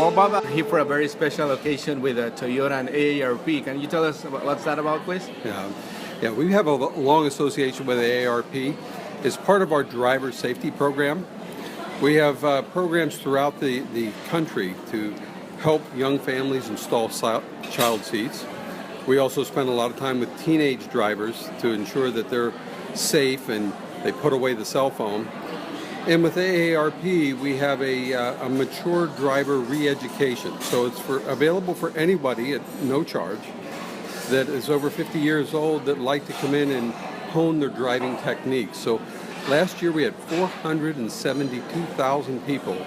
Well, Bob, I'm here for a very special occasion with Toyota and AARP. Can you tell us what's that about, please? Yeah, we have a long association with AARP. It's part of our driver safety program. We have programs throughout the country to help young families install child seats. We also spend a lot of time with teenage drivers to ensure that they're safe and they put away the cell phone. And with AARP, we have a mature driver re-education. So it's available for anybody at no charge that is over 50 years old that like to come in and hone their driving techniques. So last year we had 472,000 people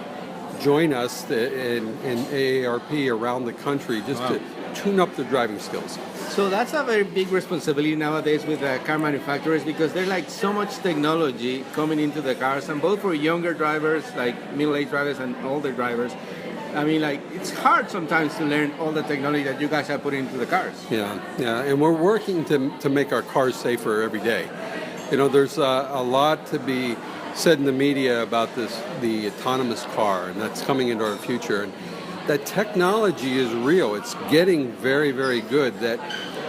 join us in AARP around the country just to tune up their driving skills. So that's a very big responsibility nowadays with car manufacturers because there's like so much technology coming into the cars, and both for younger drivers, like middle-aged drivers and older drivers. I mean, like, it's hard sometimes to learn all the technology that you guys have put into the cars. Yeah, and we're working to make our cars safer every day. You know, there's a lot to be said in the media about the autonomous car, and that's coming into our future. And that technology is real. It's getting very, very good. That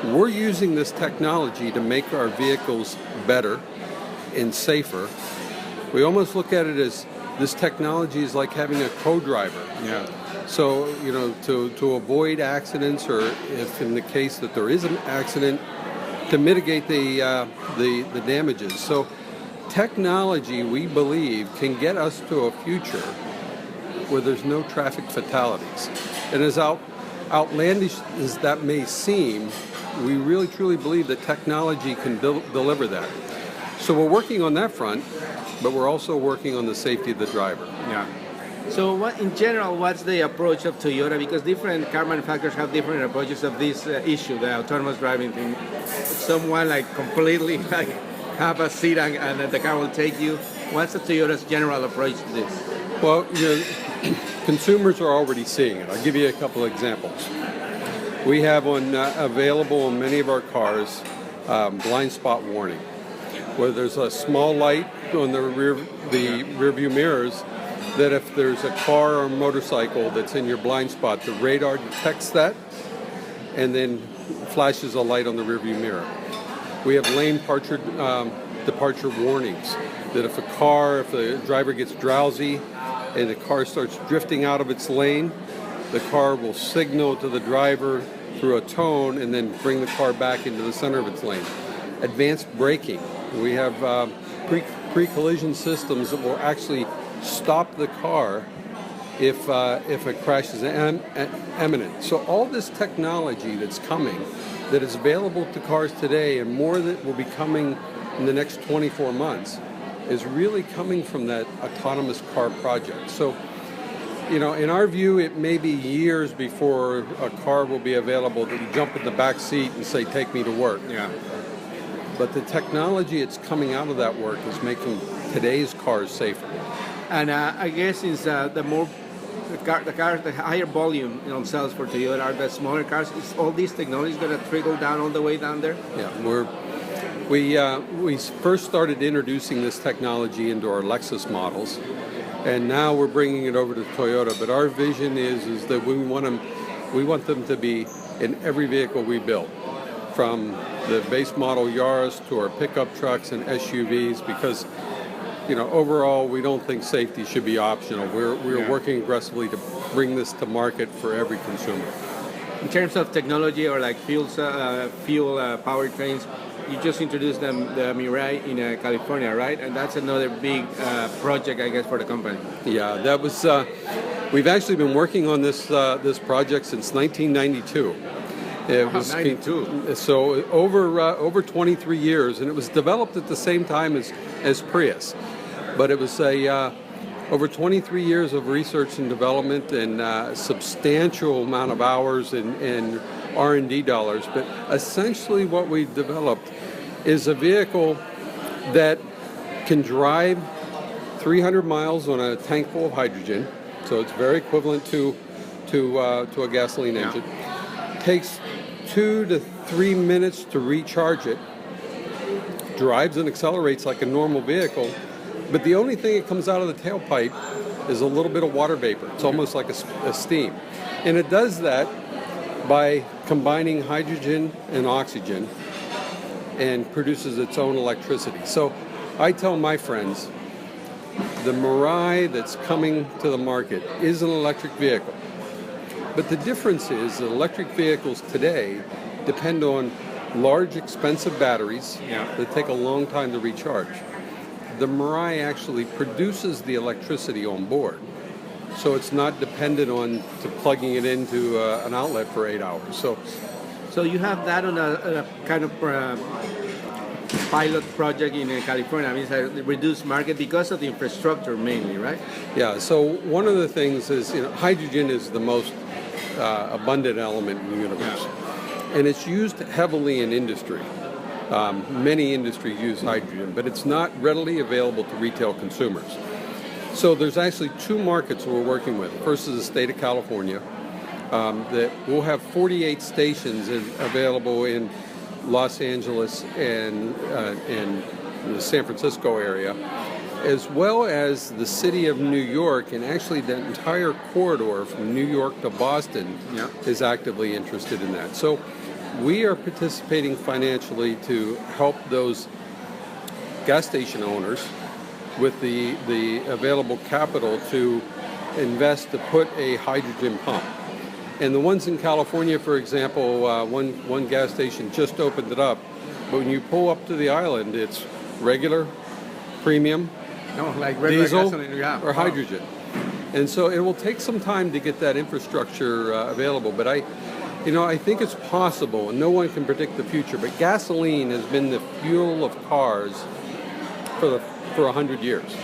we're using this technology to make our vehicles better and safer. We almost look at it as this technology is like having a co-driver. Yeah. So, you know, to avoid accidents, or if in the case that there is an accident, to mitigate the damages. So technology, we believe, can get us to a future where there's no traffic fatalities. And as outlandish as that may seem, we really truly believe that technology can deliver that. So we're working on that front, but we're also working on the safety of the driver. Yeah. So in general, what's the approach of Toyota? Because different car manufacturers have different approaches of this issue, the autonomous driving thing. Someone like completely like have a seat and the car will take you. What's the Toyota's general approach to this? Well, you know, consumers are already seeing it. I'll give you a couple of examples. We have available in many of our cars blind spot warning, where there's a small light on the rear view mirrors that if there's a car or motorcycle that's in your blind spot, the radar detects that and then flashes a light on the rear view mirror. We have lane departure warnings that if the driver gets drowsy and the car starts drifting out of its lane, the car will signal to the driver through a tone and then bring the car back into the center of its lane. Advanced braking. We have pre-collision systems that will actually stop the car if a crash is imminent. So all this technology that's coming, that is available to cars today, and more that will be coming in the next 24 months, is really coming from that autonomous car project. So, you know, in our view, it may be years before a car will be available that you jump in the back seat and say, "Take me to work." Yeah. But the technology that's coming out of that work is making today's cars safer. And I guess since the higher volume sales for Toyota are the smaller cars, is all these technologies going to trickle down all the way down there? Yeah, we first started introducing this technology into our Lexus models, and now we're bringing it over to Toyota. But our vision is that we want them to be in every vehicle we build, from the base model Yaris to our pickup trucks and SUVs, because, you know, overall we don't think safety should be optional. We're working aggressively to bring this to market for every consumer. In terms of technology or like fuel powertrains, you just introduced the Mirai in California, right? And that's another big project, I guess, for the company. Yeah, that was. We've actually been working on this project since 1992. It was 92. So over 23 years, and it was developed at the same time as Prius, but it was over 23 years of research and development and substantial amount of hours and R&D dollars. But essentially what we developed is a vehicle that can drive 300 miles on a tank full of hydrogen, so it's very equivalent to a gasoline engine. Takes 2 to 3 minutes to recharge it, drives and accelerates like a normal vehicle, but the only thing that comes out of the tailpipe is a little bit of water vapor. It's almost like a steam. And it does that by combining hydrogen and oxygen and produces its own electricity. So I tell my friends, the Mirai that's coming to the market is an electric vehicle. But the difference is that electric vehicles today depend on large, expensive batteries that take a long time to recharge. The Mirai actually produces the electricity on board. So it's not dependent on plugging it into an outlet for 8 hours. So you have that on a kind of pilot project in California. I mean, it's a reduced market because of the infrastructure mainly, right? Yeah, so one of the things is, hydrogen is the most abundant element in the universe. And it's used heavily in industry. Many industries use hydrogen, but it's not readily available to retail consumers. So there's actually two markets we're working with. First is the state of California. That we'll have 48 stations available in Los Angeles and the San Francisco area, as well as the city of New York, and actually the entire corridor from New York to Boston is actively interested in that. So we are participating financially to help those gas station owners with the available capital to invest to put a hydrogen pump. And the ones in California, for example, one gas station just opened it up, but when you pull up to the island, it's regular, premium, like regular diesel, gasoline, or hydrogen. And so it will take some time to get that infrastructure available, but I think it's possible, and no one can predict the future, but gasoline has been the fuel of cars for 100 years.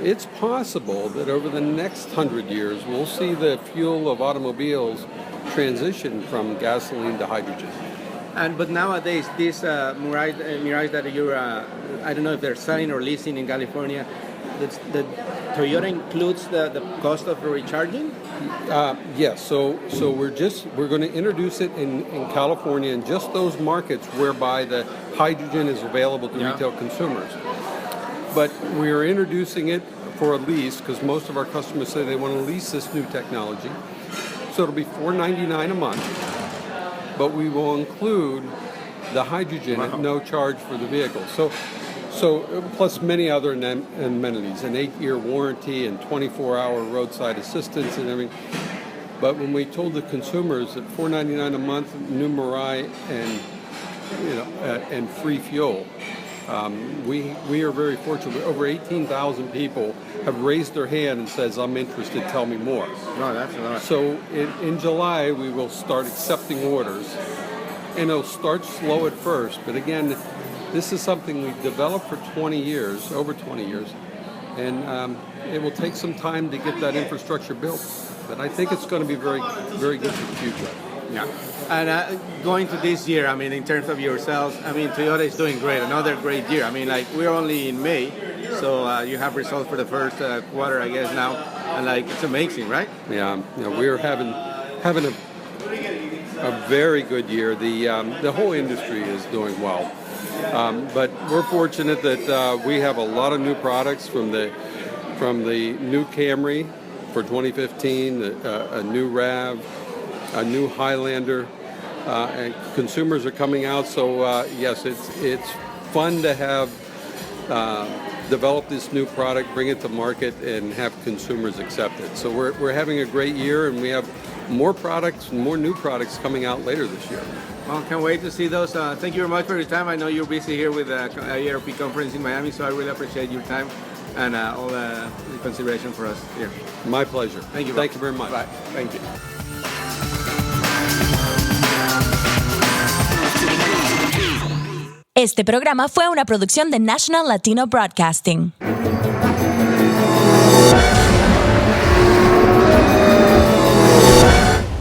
It's possible that over the next 100 years, we'll see the fuel of automobiles transition from gasoline to hydrogen. But nowadays, these Mirais that you're, I don't know if they're selling or leasing in California, the Toyota includes the cost of recharging? Yes. So we're going to introduce it in California in just those markets whereby the hydrogen is available to retail consumers. But we are introducing it for a lease because most of our customers say they want to lease this new technology. So it'll be $4.99 a month, but we will include the hydrogen at no charge for the vehicle. So plus many other amenities, an 8-year warranty and 24-hour roadside assistance and everything. But when we told the consumers that $4.99 a month, new Mirai and free fuel. We are very fortunate. Over 18,000 people have raised their hand and says, I'm interested, tell me more. No, that's a lot. So in July, we will start accepting orders. And it'll start slow at first. But again, this is something we've developed for over 20 years. And it will take some time to get that infrastructure built. But I think it's going to be very, very good for the future. Yeah. And going to this year, I mean, in terms of your sales, I mean, Toyota is doing great. Another great year. I mean, like, we're only in May, so you have results for the first quarter, I guess, now. And, like, it's amazing, right? Yeah. We're having a very good year. The whole industry is doing well. But we're fortunate that we have a lot of new products from the new Camry for 2015, a new RAV, a new Highlander, and consumers are coming out. So yes, it's fun to have developed this new product, bring it to market, and have consumers accept it. So we're having a great year, and we have more products, more new products coming out later this year. Well, can't wait to see those. Thank you very much for your time. I know you're busy here with the IRP conference in Miami, so I really appreciate your time and all the consideration for us here. My pleasure. Thank you. Thank you very much. Bye. Thank you. Este programa fue una producción de National Latino Broadcasting.